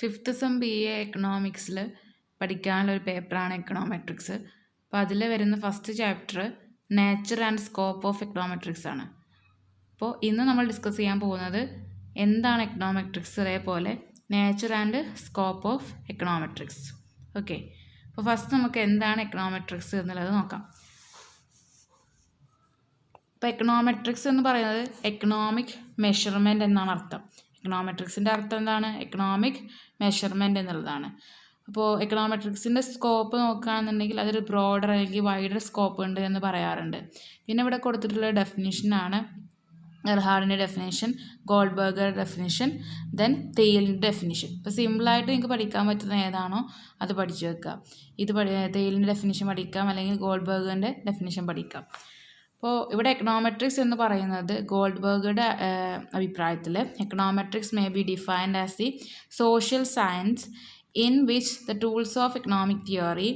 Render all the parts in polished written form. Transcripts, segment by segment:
Fifth sem BA എക്കണോമിക്സിൽ പഠിക്കാനുള്ള ഒരു പേപ്പറാണ് എക്കണോമെട്രിക്സ്. അപ്പോൾ അതിൽ വരുന്ന first chapter nature and scope of econometrics ആണ്. അപ്പോൾ ഇന്ന് നമ്മൾ ഡിസ്കസ് ചെയ്യാൻ പോകുന്നത് എന്താണ് എക്കണോമെട്രിക്സ്, അതേപോലെ nature and scope of econometrics. Okay, അപ്പോൾ ഫസ്റ്റ് നമുക്ക് എന്താണ് എക്കണോമെട്രിക്സ് എന്നുള്ളത് നോക്കാം. ഇപ്പോൾ എക്കണോമെട്രിക്സ് എന്ന് പറയുന്നത് എക്കണോമിക് മെഷർമെൻറ്റ് എന്നാണ് അർത്ഥം. എക്കണോമെട്രിക്സിൻ്റെ അർത്ഥം എന്താണ്? എക്കണോമിക് മെഷർമെൻറ്റ് എന്നുള്ളതാണ്. അപ്പോൾ എക്കണോമെട്രിക്സിൻ്റെ സ്കോപ്പ് നോക്കുകയാണെന്നുണ്ടെങ്കിൽ അതൊരു ബ്രോഡർ അല്ലെങ്കിൽ വൈഡർ സ്കോപ്പ് ഉണ്ട് എന്ന് പറയാറുണ്ട്. പിന്നെ ഇവിടെ കൊടുത്തിട്ടുള്ള ഡെഫിനിഷനാണ് എർഹാർഡിൻ്റെ ഡെഫിനേഷൻ, ഗോൾഡ്ബർഗർ ഡെഫിനിഷൻ, ദെൻ തെയിലിൻ്റെ ഡെഫിനിഷൻ. ഇപ്പോൾ സിമ്പിളായിട്ട് നിങ്ങൾക്ക് പഠിക്കാൻ പറ്റുന്ന ഏതാണോ അത് പഠിച്ചു വെക്കുക. ഇത് തെയിലിൻ്റെ ഡെഫിനിഷൻ പഠിക്കാം, അല്ലെങ്കിൽ ഗോൾഡ്ബർഗറിൻ്റെ ഡെഫിനിഷൻ പഠിക്കാം. അപ്പോൾ ഇവിടെ എക്കണോമെട്രിക്സ് എന്ന് പറയുന്നത് ഗോൾഡ്ബർഗറുടെ അഭിപ്രായത്തിൽ econometrics may be defined as the social science in which the tools of economic theory,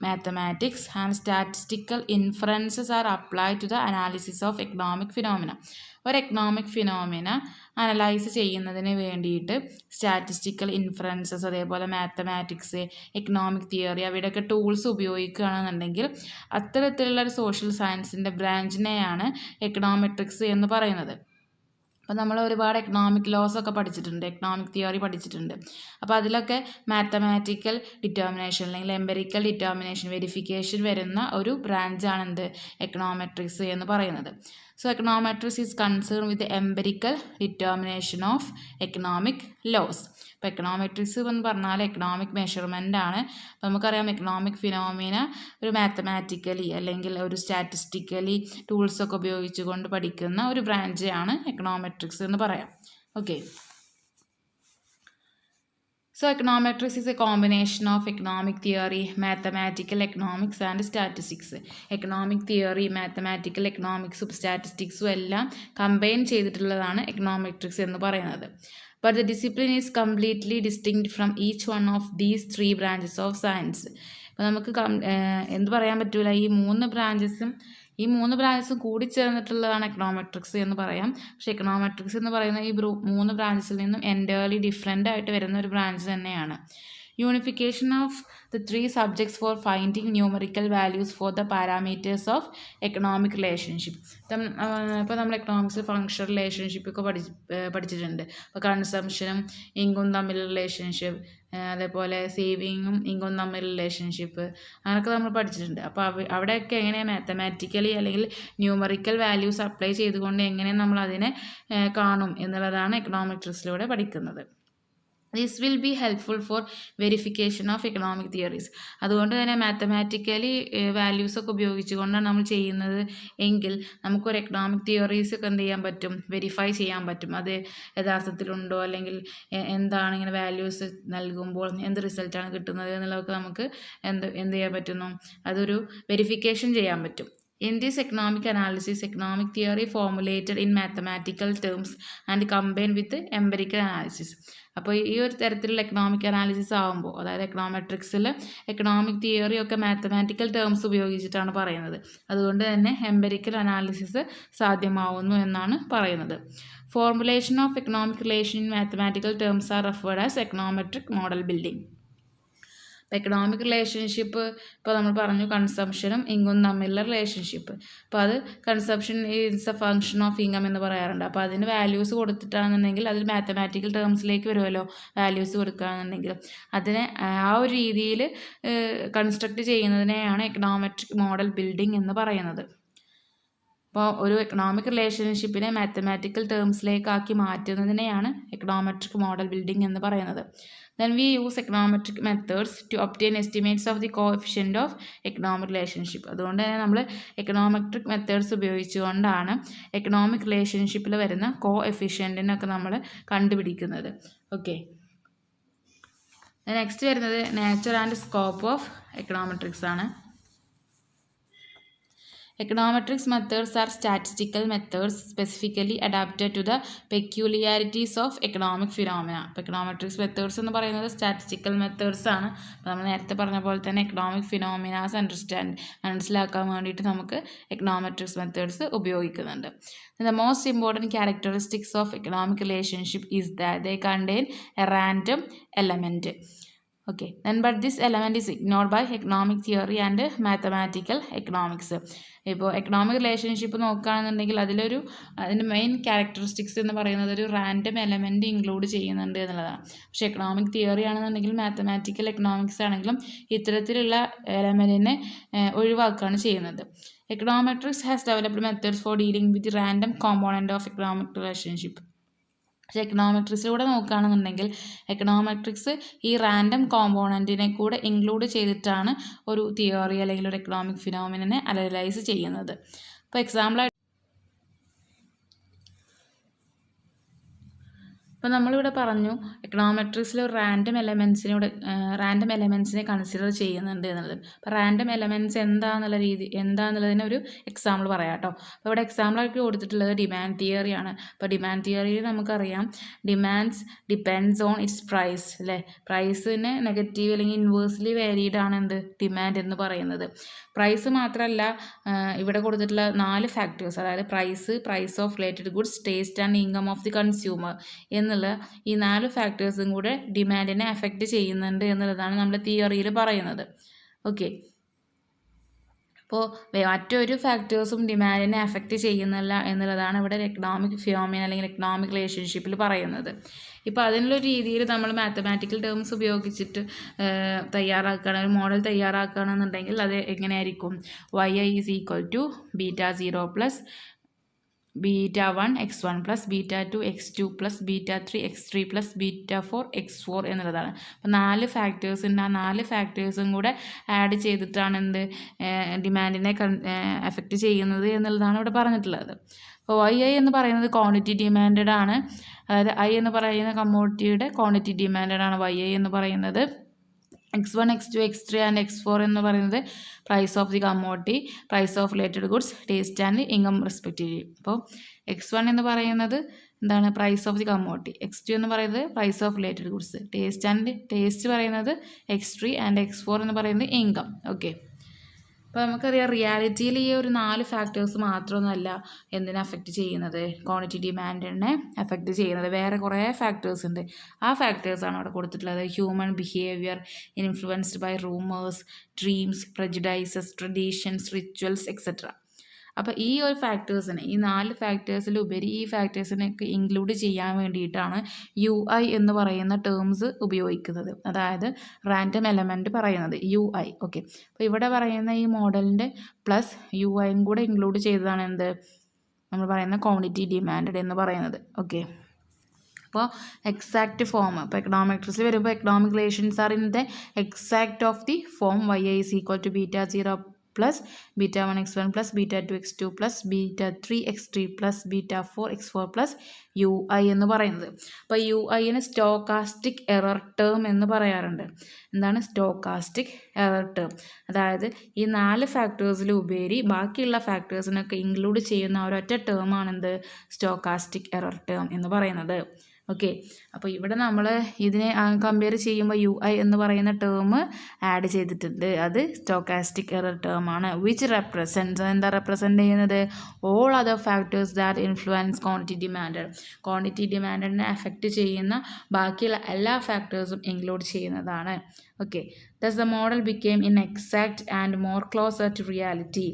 mathematics and statistical inferences are applied to the analysis of economic phenomena. ഒരു എക്കണോമിക് ഫിനോമിന അനലൈസ് ചെയ്യുന്നതിന് വേണ്ടിയിട്ട് statistical inferences, അതേപോലെ mathematics, economic theory അവയുടെയൊക്കെ tools ഉപയോഗിക്കുകയാണെന്നുണ്ടെങ്കിൽ അത്തരത്തിലുള്ള ഒരു social സയൻസിൻ്റെ ബ്രാഞ്ചിനെയാണ് econometrics എന്ന് പറയുന്നത്. അപ്പോൾ നമ്മൾ ഒരുപാട് എക്കണോമിക് ലോസ് ഒക്കെ പഠിച്ചിട്ടുണ്ട്, എക്കണോമിക് തിയറി പഠിച്ചിട്ടുണ്ട്. അപ്പോൾ അതിലൊക്കെ മാത്തമാറ്റിക്കൽ ഡിറ്റർമിനേഷൻ അല്ലെങ്കിൽ എംപെരിക്കൽ ഡിറ്റർമിനേഷൻ, വെരിഫിക്കേഷൻ വരുന്ന ഒരു ബ്രാഞ്ചാണ് എന്ത്? എക്കണോമെട്രിക്സ് എന്ന് പറയുന്നത്. So econometrics is concern with empirical determination of economic laws. ഇപ്പോൾ എക്കണോമെട്രിക്സ് എന്ന് പറഞ്ഞാൽ എക്കണോമിക് മെഷർമെൻ്റ് ആണ്. അപ്പോൾ നമുക്കറിയാം എക്കണോമിക് ഫിനോമിന ഒരു മാത്തമാറ്റിക്കലി അല്ലെങ്കിൽ ഒരു സ്റ്റാറ്റിസ്റ്റിക്കലി ടൂൾസൊക്കെ ഉപയോഗിച്ചുകൊണ്ട് പഠിക്കുന്ന ഒരു ബ്രാഞ്ചാണ് എക്കണോമെട്രിക്സ് എന്ന് പറയാം. Okay, so econometrics is a combination of economic theory, mathematical economics and statistics. Economic theory, mathematical economics, statistics എല്ലാം കമ്പൈൻ ചെയ്തിട്ടുള്ളതാണ് എക്കണോമെട്രിക്സ് എന്ന് പറയുന്നത്. But the discipline is completely distinct from each one of these three branches of science. അപ്പോൾ നമുക്ക് എന്ത് പറയാൻ പറ്റൂല, ഈ മൂന്ന് ബ്രാഞ്ചസും കൂടി ചേർന്നിട്ടുള്ളതാണ് എക്കണോമെട്രിക്സ് എന്ന് പറയാം. പക്ഷേ എക്കണോമെട്രിക്സ് എന്ന് പറയുന്ന ഈ മൂന്ന് ബ്രാഞ്ചസിൽ നിന്നും എൻറ്റയർലി ഡിഫറെൻ്റ് ആയിട്ട് വരുന്ന ഒരു ബ്രാഞ്ച് തന്നെയാണ്. Unification of the three subjects for finding numerical values for the parameters of economic relationship. ഇപ്പോൾ നമ്മൾ എക്കണോമിക്സിൽ ഫങ്ഷൻ റിലേഷൻഷിപ്പൊക്കെ പഠിച്ചിട്ടുണ്ട്. അപ്പോൾ കൺസംഷനും ഇൻകം തമ്മിലുള്ള റിലേഷൻഷിപ്പ്, അതേപോലെ സേവിങ്ങും ഇൻകം തമ്മിലുള്ള റിലേഷൻഷിപ്പ്, അങ്ങനെയൊക്കെ നമ്മൾ പഠിച്ചിട്ടുണ്ട്. അപ്പോൾ അവിടെയൊക്കെ എങ്ങനെയാണ് മാത്തമാറ്റിക്കലി അല്ലെങ്കിൽ ന്യൂമറിക്കൽ വാല്യൂസ് അപ്ലൈ ചെയ്തുകൊണ്ട് എങ്ങനെ നമ്മൾ അതിനെ കാണും എന്നുള്ളതാണ് എക്കണോമെട്രിക്സിലൂടെ പഠിക്കുന്നത്. This will be helpful for verification of economic theories. അതുകൊണ്ട് തന്നെ മാത്തമാറ്റിക്കലി വാല്യൂസൊക്കെ ഉപയോഗിച്ചുകൊണ്ടാണ് നമ്മൾ ചെയ്യുന്നത് എങ്കിൽ നമുക്കൊരു എക്കണോമിക് തിയറീസ് ഒക്കെ എന്ത് ചെയ്യാൻ പറ്റും? വെരിഫൈ ചെയ്യാൻ പറ്റും. അത് യഥാർത്ഥത്തിലുണ്ടോ, അല്ലെങ്കിൽ എന്താണ് ഇങ്ങനെ വാല്യൂസ് നൽകുമ്പോൾ എന്ത് റിസൾട്ടാണ് കിട്ടുന്നത് എന്നുള്ളതൊക്കെ നമുക്ക് എന്ത് ചെയ്യാൻ പറ്റുന്നു? അതൊരു വെരിഫിക്കേഷൻ ചെയ്യാൻ പറ്റും. In this economic analysis, economic theory formulated in mathematical terms and combined with empirical analysis. അപ്പോൾ ഈ ഒരു തരത്തിലുള്ള എക്കണോമിക് അനാലിസിസ് ആകുമ്പോൾ, അതായത് എക്കണോമെട്രിക്സിൽ എക്കണോമിക് തിയറി ഒക്കെ മാത്തമാറ്റിക്കൽ ടേംസ് ഉപയോഗിച്ചിട്ടാണ് പറയുന്നത്. അതുകൊണ്ട് തന്നെ എംപെരിക്കൽ അനാലിസിസ് സാധ്യമാവുന്നു എന്നാണ് പറയുന്നത്. Formulation of economic relation in mathematical terms R referred as econometric model building. Economic relationship ഇപ്പോൾ നമ്മൾ പറഞ്ഞു കൺസംഷനും ഇൻകം തമ്മിലുള്ള റിലേഷൻഷിപ്പ്. അപ്പോൾ അത് consumption is A function of income എന്ന് പറയാറുണ്ട്. അപ്പോൾ അതിന് വാല്യൂസ് കൊടുത്തിട്ടാണെന്നുണ്ടെങ്കിൽ അതിൽ മാത്തമാറ്റിക്കൽ ടേംസിലേക്ക് വരുമല്ലോ വാല്യൂസ് കൊടുക്കുകയാണെന്നുണ്ടെങ്കിൽ. അതിനെ ആ ഒരു രീതിയിൽ കൺസ്ട്രക്റ്റ് ചെയ്യുന്നതിനെയാണ് എക്കണോമെട്രിക് മോഡൽ ബിൽഡിംഗ് എന്ന് പറയുന്നത്. അപ്പോൾ ഒരു എക്കണോമിക് റിലേഷൻഷിപ്പിനെ മാത്തമാറ്റിക്കൽ ടേംസിലേക്കാക്കി മാറ്റുന്നതിനെയാണ് എക്കണോമെട്രിക് മോഡൽ ബിൽഡിംഗ് എന്ന് പറയുന്നത്. Then we use econometric methods to obtain estimates of the coefficient of economic relationship. അതുകൊണ്ട് തന്നെ നമ്മൾ എക്കണോമെട്രിക് മെത്തേഡ്സ് ഉപയോഗിച്ചുകൊണ്ടാണ് എക്കണോമിക് റിലേഷൻഷിപ്പിൽ വരുന്ന കോഎഫിഷ്യൻറ്റിനൊക്കെ നമ്മൾ കണ്ടുപിടിക്കുന്നത്. ഓക്കെ, നെക്സ്റ്റ് വരുന്നത് nature and scope of econometrics ആണ്. Econometrics methods are statistical methods specifically adapted to the peculiarities of economic phenomena. അപ്പോൾ എക്കണോമെട്രിക്സ് മെത്തേഡ്സ് എന്ന് പറയുന്നത് സ്റ്റാറ്റിസ്റ്റിക്കൽ മെത്തേഡ്സ് ആണ്. അപ്പോൾ നമ്മൾ നേരത്തെ പറഞ്ഞ പോലെ തന്നെ എക്കണോമിക് ഫിനോമിനാസ് മനസ്സിലാക്കാൻ വേണ്ടിയിട്ട് നമുക്ക് എക്കണോമെട്രിക്സ് മെത്തേഡ്സ് ഉപയോഗിക്കുന്നുണ്ട്. The most important characteristics of economic relationship is that they contain a random element. Okay, then but this element is ignored by economic theory and mathematical economics. ഇപ്പോൾ എക്കണോമിക് റിലേഷൻഷിപ്പ് നോക്കുകയാണെന്നുണ്ടെങ്കിൽ അതിൻ്റെ main characteristics എന്ന് പറയുന്നത് ഒരു random element include ചെയ്യുന്നുണ്ട് എന്നുള്ളതാണ്. പക്ഷേ economic theory ആണെന്നുണ്ടെങ്കിൽ മാത്തമാറ്റിക്കൽ എക്കണോമിക്സ് ആണെങ്കിലും ഇത്തരത്തിലുള്ള എലമെൻറ്റിനെ ഒഴിവാക്കുകയാണ് ചെയ്യുന്നത്. Econometrics has developed methods for dealing with the random component of economic relationship. പക്ഷേ എക്കണോമെട്രിക്സിലൂടെ നോക്കുകയാണെന്നുണ്ടെങ്കിൽ എക്കണോമെട്രിക്സ് ഈ റാൻഡം കോമ്പോണൻറ്റിനെ കൂടെ ഇൻക്ലൂഡ് ചെയ്തിട്ടാണ് ഒരു തിയറി അല്ലെങ്കിൽ ഒരു എക്കണോമിക് ഫിനോമിനെ അനലൈസ് ചെയ്യുന്നത്. ഇപ്പോൾ എക്സാമ്പിളായിട്ട് അപ്പോൾ നമ്മളിവിടെ പറഞ്ഞു എക്കണോമെട്രിക്സിൽ ഒരു റാൻഡം എലമെൻസിനെ കൺസിഡർ ചെയ്യുന്നുണ്ട് എന്നുള്ളത്. അപ്പോൾ റാൻഡം എലമെൻറ്റ്സ് എന്താണെന്നുള്ളതിന് ഒരു എക്സാമ്പിൾ പറയാം കേട്ടോ. അപ്പോൾ ഇവിടെ എക്സാമ്പിളായിട്ട് കൊടുത്തിട്ടുള്ളത് ഡിമാൻഡ് തിയറിയാണ്. അപ്പോൾ ഡിമാൻഡ് തിയറിയിൽ നമുക്കറിയാം demands depends on its price അല്ലേ. പ്രൈസിന് നെഗറ്റീവ് അല്ലെങ്കിൽ ഇൻവേഴ്സ്ലി വാരീഡ് ആണ് എന്ത് ഡിമാൻഡ് എന്ന് പറയുന്നത്. പ്രൈസ് മാത്രമല്ല ഇവിടെ കൊടുത്തിട്ടുള്ള 4 ഫാക്ടേഴ്സ്, അതായത് price of related goods, taste and income of the consumer എന്നുള്ള ഈ 4 ഫാക്ടേഴ്സും കൂടെ ഡിമാൻഡിനെ അഫക്റ്റ് ചെയ്യുന്നുണ്ട് എന്നുള്ളതാണ് നമ്മുടെ തിയറിയിൽ പറയുന്നത്. ഓക്കെ, അപ്പോൾ മറ്റൊരു ഫാക്ടേഴ്സും ഡിമാൻഡിനെ അഫക്റ്റ് ചെയ്യുന്നില്ല എന്നുള്ളതാണ് ഇവിടെ എക്കണോമിക് ഫിനോമിന അല്ലെങ്കിൽ എക്കണോമിക് റിലേഷൻഷിപ്പിൽ പറയുന്നത്. ഇപ്പോൾ അതിനുള്ള രീതിയിൽ നമ്മൾ മാത്തമാറ്റിക്കൽ ടേംസ് ഉപയോഗിച്ചിട്ട് ഒരു മോഡൽ തയ്യാറാക്കുകയാണെന്നുണ്ടെങ്കിൽ അത് എങ്ങനെയായിരിക്കും? yi is equal to β0 plus β1 x1 plus β2 x2 plus β3 x3 plus β4 x4 എന്നുള്ളതാണ്. അപ്പോൾ 4 ഫാക്ടേഴ്സ് ഉണ്ട്. ആ 4 ഫാക്ടേഴ്സും കൂടെ ആഡ് ചെയ്തിട്ടാണ് ഡിമാൻഡിനെ എഫക്റ്റ് ചെയ്യുന്നത് എന്നുള്ളതാണ് ഇവിടെ പറഞ്ഞിട്ടുള്ളത്. അപ്പോൾ yi എന്ന് പറയുന്നത് ക്വാണ്ടിറ്റി ഡിമാൻഡഡ് ആണ്. അതായത് i എന്ന് പറയുന്ന കമ്മോഡിറ്റിയുടെ ക്വാണ്ടിറ്റി ഡിമാൻഡഡ് ആണ് yi എന്ന് പറയുന്നത്. x1 x2 x3 and x4 എന്ന് പറയുന്നത് price of the commodity, price of related goods, taste and income respectively. അപ്പോൾ x1 എന്ന് പറയുന്നത് എന്താണ്? Price of the commodity. x2 എന്ന് പറയുന്നത് price of related goods, taste പറയുന്നത് x3 ആൻഡ് x4 എന്ന് പറയുന്നത് ഇൻകം. ഓക്കെ, അപ്പോൾ നമുക്കറിയാം റിയാലിറ്റിയിൽ ഈ ഒരു 4 ഫാക്ടേഴ്സ് മാത്രമൊന്നുമല്ല എന്തിനെ അഫക്റ്റ് ചെയ്യുന്നത്, ക്വാണ്ടിറ്റി ഡിമാൻഡിനെ അഫക്റ്റ് ചെയ്യുന്നത്. വേറെ കുറേ ഫാക്ടേഴ്സ് ഉണ്ട്. ആ ഫാക്ടേഴ്സാണ് അവിടെ കൊടുത്തിട്ടുള്ളത്. Human behaviour influenced by rumours, dreams, prejudices, traditions, rituals etcetera. അപ്പോൾ ഈ ഒരു ഫാക്ടേഴ്സിനെ, ഈ 4 ഫാക്ടേഴ്സിലുപരി ഈ ഫാക്ടേഴ്സിനൊക്കെ ഇൻക്ലൂഡ് ചെയ്യാൻ വേണ്ടിയിട്ടാണ് UI എന്ന് പറയുന്ന ടേംസ് ഉപയോഗിക്കുന്നത്. അതായത് റാൻഡം എലമെൻറ്റ് പറയുന്നത് UI. ഓക്കെ, അപ്പോൾ ഇവിടെ പറയുന്ന ഈ മോഡലിൻ്റെ പ്ലസ് UIയും കൂടെ ഇൻക്ലൂഡ് ചെയ്തതാണ് നമ്മൾ പറയുന്ന ക്വാണ്ടിറ്റി ഡിമാൻഡ് എന്ന് പറയുന്നത്. ഓക്കെ, അപ്പോൾ എക്സാക്റ്റ് ഫോം ഇപ്പോൾ എക്കണോമെട്രിക്സിൽ വരുമ്പോൾ economic relations are in the exact of the form yi is equal to β0 plus β1 x1 plus β2 x2 plus β3 x3 plus β4 x4 plus UI എന്ന് പറയുന്നത്. അപ്പോൾ UIന് സ്റ്റോക്കാസ്റ്റിക് എറർ ടേം എന്ന് പറയാറുണ്ട്. എന്താണ് സ്റ്റോക്കാസ്റ്റിക് എറർ ടേം? അതായത് ഈ 4 ഫാക്ടേഴ്സിലുപരി ബാക്കിയുള്ള ഫാക്ടേഴ്സിനൊക്കെ ഇൻക്ലൂഡ് ചെയ്യുന്ന ഒരൊറ്റ ടേമാണെന്ത്? സ്റ്റോക്കാസ്റ്റിക് എറർ ടേം എന്ന് പറയുന്നത്. ഓക്കെ, അപ്പോൾ ഇവിടെ നമ്മൾ ഇതിനെ കമ്പയർ ചെയ്യുമ്പോൾ UI എന്ന് പറയുന്ന ടേം ആഡ് ചെയ്തിട്ടുണ്ട്. അത് സ്റ്റോക്കാസ്റ്റിക് എറർ ടേം ആണ്. വിച്ച് റെപ്രസെൻറ്റ് ചെയ്യുന്നത്? All other factors that influence quantity ഡിമാൻഡിനെ അഫക്റ്റ് ചെയ്യുന്ന ബാക്കിയുള്ള എല്ലാ ഫാക്ടേഴ്സും ഇൻക്ലൂഡ് ചെയ്യുന്നതാണ്. Okay, thus the model became inexact and more closer to reality.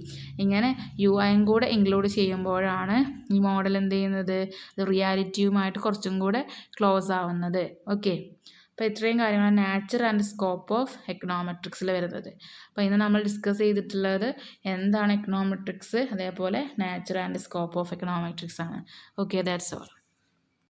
ഇങ്ങനെ UIയും കൂടെ ഇൻക്ലൂഡ് ചെയ്യുമ്പോഴാണ് ഈ മോഡൽ എന്ത് ചെയ്യുന്നത്? റിയാലിറ്റിയുമായിട്ട് കുറച്ചും കൂടെ ക്ലോസ് ആവുന്നത്. ഓക്കെ, അപ്പോൾ ഇത്രയും കാര്യങ്ങളാണ് നാച്ചർ ആൻഡ് സ്കോപ്പ് ഓഫ് എക്കണോമെട്രിക്സിൽ വരുന്നത്. അപ്പോൾ ഇന്ന് നമ്മൾ ഡിസ്കസ് ചെയ്തിട്ടുള്ളത് എന്താണ് എക്കണോമെട്രിക്സ്, അതേപോലെ nature and scope of econometrics ആണ്. Okay, that's all.